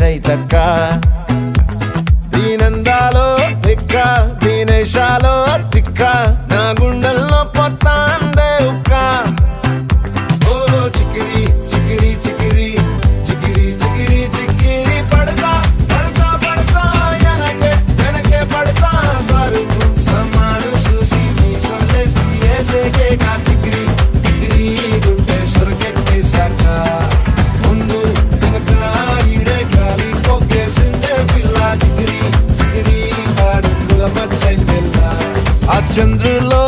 రైతక్క దీనందాలో దిక్క దీనేశాలో తిక్క నా గుండెల్లో పొత్తాందే ఉక్క ఓ చికిరి చికిరి చికిరి చికిరి చికిరి చికిరి పడతా పడతా పడతా వెనకే వెనకే పడతా సరుకు సమాను చూసి మీ సొల్లేసి ఏసేకే కా చికిరి చికిరి గుండె సొరకెట్టేశాక ముందు వెనక ఈడే గాలి కొక్కేసిందే పిల్ల చికిరి చికిరి పాడుల మచ్చై పిల్ల ఆ చంద్రులో